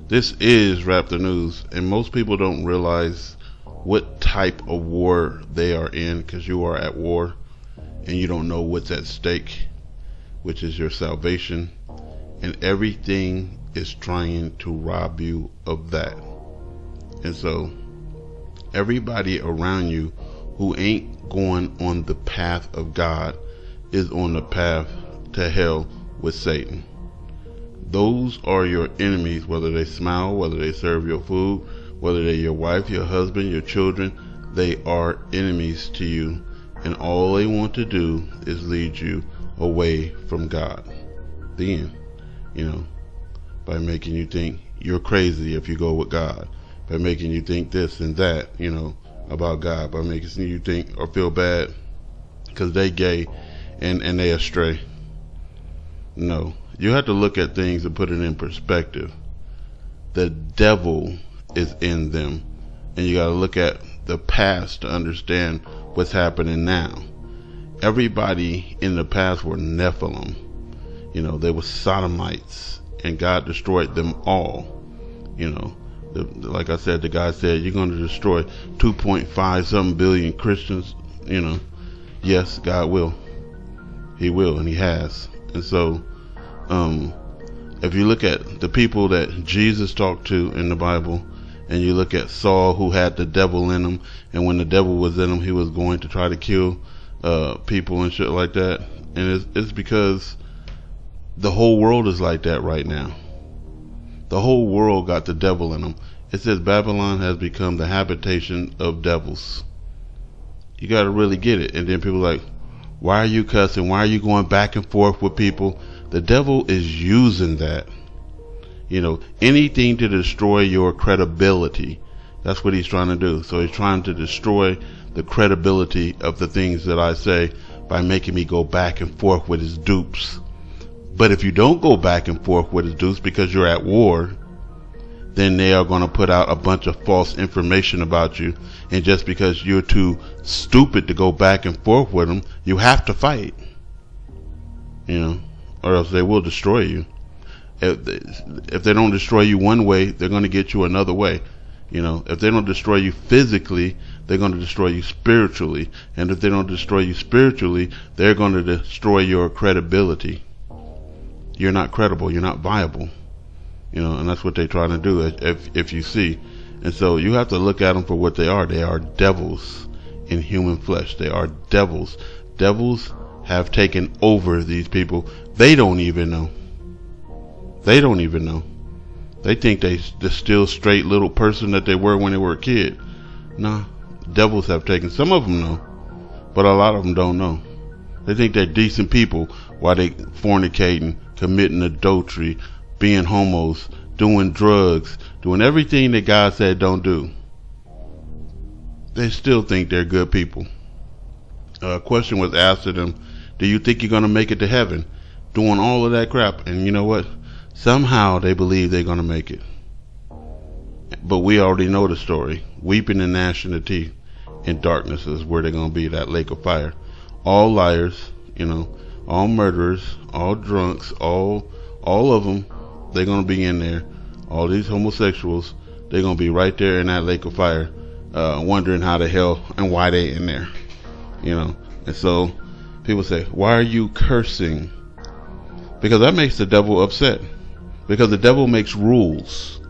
This is Rap the News, and most people don't realize what type of war they are in, because you are at war and you don't know what's at stake, which is your salvation, and everything is trying to rob you of that. And so everybody around you who ain't going on the path of God is on the path to hell with Satan. Those are your enemies, whether they smile, whether they serve your food, whether they're your wife, your husband, your children. They are enemies to you, and all they want to do is lead you away from God. The end. By making you think you're crazy if you go with God, by making you think this and that, about God, by making you think or feel bad because they gay and they astray. No. You have to look at things and put it in perspective. The devil is in them, and you got to look at the past to understand what's happening now. Everybody in the past were Nephilim. They were sodomites, and God destroyed them all. Like I said, the guy said, you're going to destroy 2.5 something billion Christians. Yes, God will. He will, and he has. And so if you look at the people that Jesus talked to in the Bible, and you look at Saul, who had the devil in him, and when the devil was in him, he was going to try to kill people and shit like that. And it's because the whole world is like that right now. The whole world got the devil in them. It says Babylon has become the habitation of devils. You got to really get it. And then people are like, why are you cussing? Why are you going back and forth with people? The devil is using that. Anything to destroy your credibility. That's what he's trying to do. So he's trying to destroy the credibility of the things that I say by making me go back and forth with his dupes. But if you don't go back and forth with his dupes because you're at war, then they are going to put out a bunch of false information about you. And just because you're too stupid to go back and forth with them, you have to fight. Or else they will destroy you. If they don't destroy you one way, they're going to get you another way. If they don't destroy you physically, they're going to destroy you spiritually. And if they don't destroy you spiritually, they're going to destroy your credibility. You're not credible. You're not viable. And that's what they're trying to do, if you see. And so you have to look at them for what they are. They are devils in human flesh. They are devils. Devils have taken over these people. They don't even know. They don't even know. They think they're still straight little person that they were when they were a kid. Nah, devils have taken. Some of them know, but a lot of them don't know. They think they're decent people while they fornicating, committing adultery, being homos, doing drugs, doing everything that God said don't do. They still think they're good people. A question was asked to them, do you think you're going to make it to heaven? Doing all of that crap. And you know what? Somehow they believe they're going to make it. But we already know the story. Weeping and gnashing of teeth in darkness is where they're going to be, that lake of fire. All liars, all murderers, all drunks, all of them, they're going to be in there. All these homosexuals, they're going to be right there in that lake of fire, wondering how the hell and why they in there. And so people say, why are you cursing? Because that makes the devil upset. Because the devil makes rules.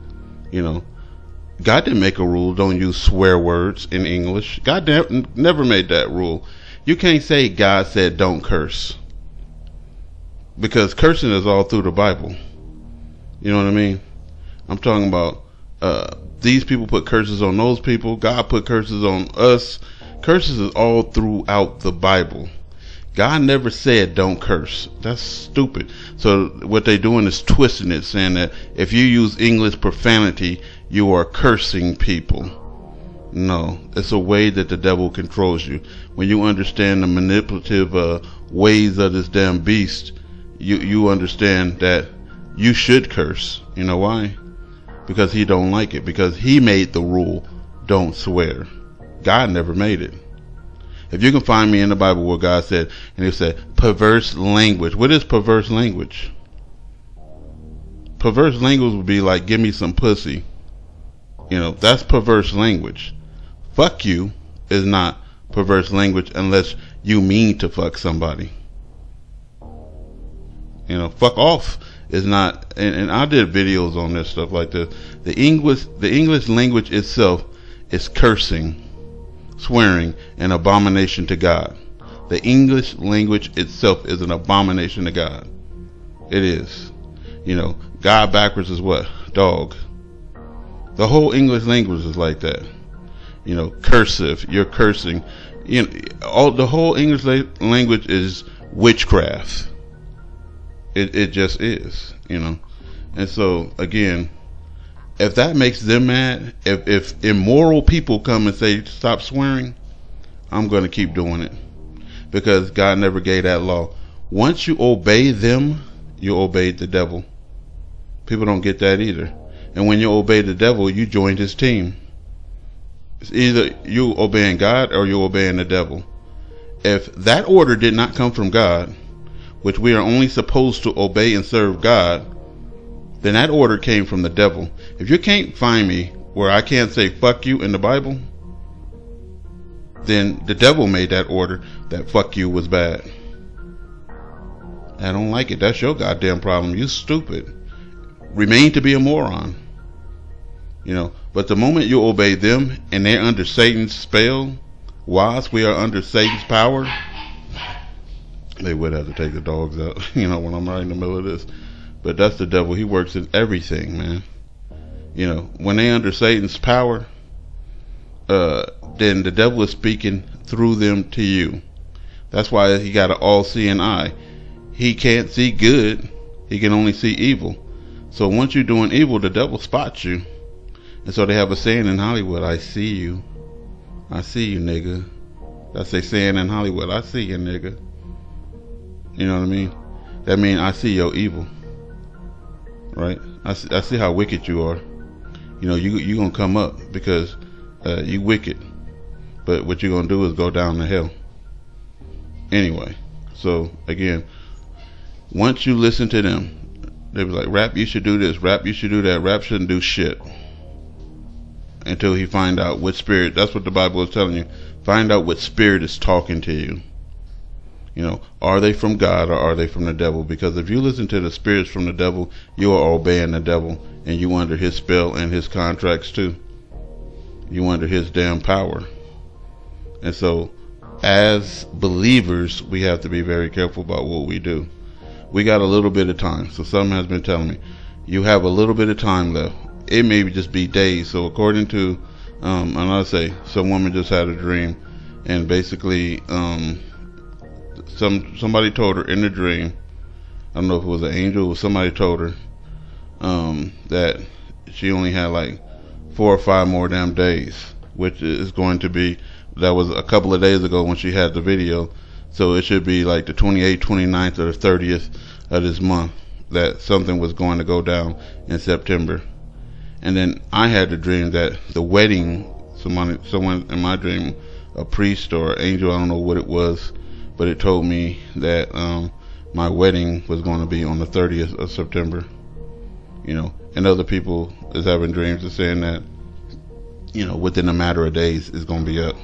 God didn't make a rule, don't use swear words in English. God never made that rule. You can't say God said don't curse. Because cursing is all through the Bible. You know what I mean? I'm talking about these people put curses on those people. God put curses on us. Curses is all throughout the Bible. God never said don't curse. That's stupid. So what they're doing is twisting it, saying that if you use English profanity, you are cursing people. No, it's a way that the devil controls you. When you understand the manipulative ways of this damn beast, you understand that you should curse. You know why? Because he don't like it. Because he made the rule, don't swear. God never made it. If you can find me in the Bible where God said, and he said, perverse language. What is perverse language? perverse language would be like, give me some pussy. That's perverse language. Fuck you is not perverse language unless you mean to fuck somebody. Fuck off is not, and I did videos on this stuff like this. The English language itself is cursing, swearing, an abomination to God. The English language itself is an abomination to God. It is. God backwards is what? Dog. The whole English language is like that. Cursive, you're cursing. The whole English language is witchcraft. It just is, And so, again, if that makes them mad, if immoral people come and say, stop swearing, I'm going to keep doing it. Because God never gave that law. Once you obey them, you obeyed the devil. People don't get that either. And when you obey the devil, you joined his team. It's either you obeying God or you obeying the devil. If that order did not come from God, which we are only supposed to obey and serve God, then that order came from the devil. If you can't find me where I can't say fuck you in the Bible, then the devil made that order that fuck you was bad. I don't like it. That's your goddamn problem. You stupid. Remain to be a moron. But the moment you obey them and they're under Satan's spell, whilst we are under Satan's power, they would have to take the dogs out, when I'm right in the middle of this. But that's the devil. He works in everything, man. When they under Satan's power, then the devil is speaking through them to you. That's why he got an all-seeing eye. He can't see good. He can only see evil. So once you're doing evil, the devil spots you. And so they have a saying in Hollywood, I see you. I see you, nigga. That's a saying in Hollywood. I see you, nigga. You know what I mean? That means I see your evil. Right? I see how wicked you are. You going to come up because you wicked. But what you're going to do is go down to hell. Anyway. So, again, once you listen to them, they be like, rap, you should do this. Rap, you should do that. Rap shouldn't do shit. Until he find out what spirit. That's what the Bible is telling you. Find out what spirit is talking to you. Are they from God or are they from the devil? Because if you listen to the spirits from the devil, you are obeying the devil, and you under his spell and his contracts too. You under his damn power. And so, as believers, we have to be very careful about what we do. We got a little bit of time. So something has been telling me, you have a little bit of time left. It may just be days. So according to, and I'll say, some woman just had a dream, and basically, somebody told her in the dream, I don't know if it was an angel or somebody told her, that she only had like 4 or 5 more damn days, which is going to be, that was a couple of days ago when she had the video. So it should be like the 28th, 29th, or the 30th of this month that something was going to go down in September. And then I had the dream that the wedding, someone in my dream, a priest or angel, I don't know what it was, but it told me that my wedding was going to be on the 30th of September. And other people is having dreams and saying that, within a matter of days it's going to be up.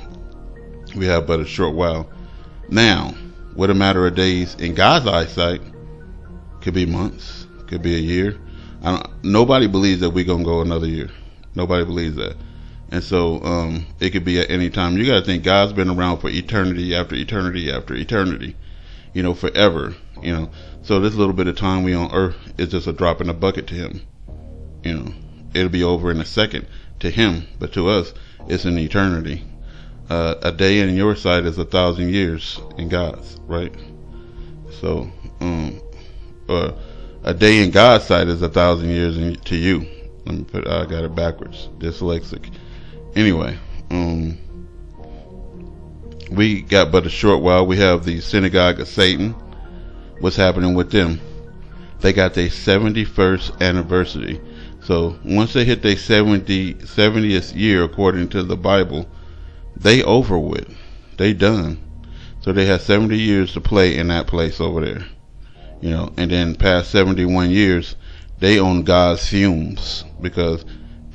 We have but a short while. Now, with a matter of days in God's eyesight, could be months, could be a year. Nobody believes that we're going to go another year. Nobody believes that. And so it could be at any time. You got to think God's been around for eternity after eternity after eternity, forever, So this little bit of time we on earth is just a drop in the bucket to him. It'll be over in a second to him, but to us, it's an eternity. A day in your sight is 1,000 years in God's, right? So, a day in God's sight is 1,000 years to you. I got it backwards. Dyslexic. Anyway, we got but a short while. We have the synagogue of Satan. What's happening with them? They got their 71st anniversary. So once they hit their 70th year, according to the Bible, they over with. They done. So they have 70 years to play in that place over there. And then past 71 years, they on God's fumes, because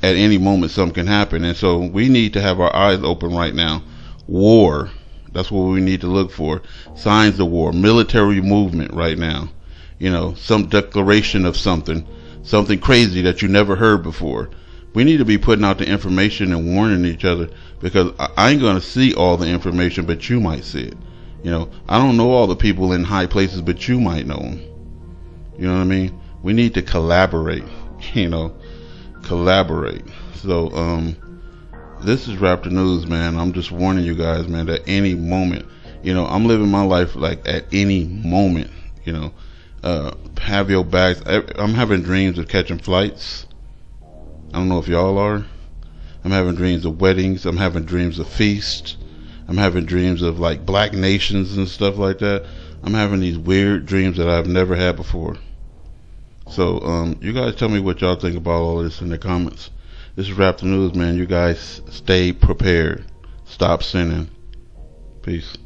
at any moment something can happen. And so we need to have our eyes open right now. War. That's what we need to look for. Signs of war. Military movement right now. Some declaration of something crazy that you never heard before. We need to be putting out the information and warning each other, because I ain't going to see all the information, but you might see it. I don't know all the people in high places, but you might know them. You know what I mean? We need to collaborate, collaborate. So, this is Raptor News, man. I'm just warning you guys, man, that any moment, I'm living my life like at any moment, have your bags. I'm having dreams of catching flights. I don't know if y'all are. I'm having dreams of weddings. I'm having dreams of feasts. I'm having dreams of like black nations and stuff like that. I'm having these weird dreams that I've never had before. So, you guys tell me what y'all think about all this in the comments. This is Raptor News, man. You guys stay prepared. Stop sinning. Peace.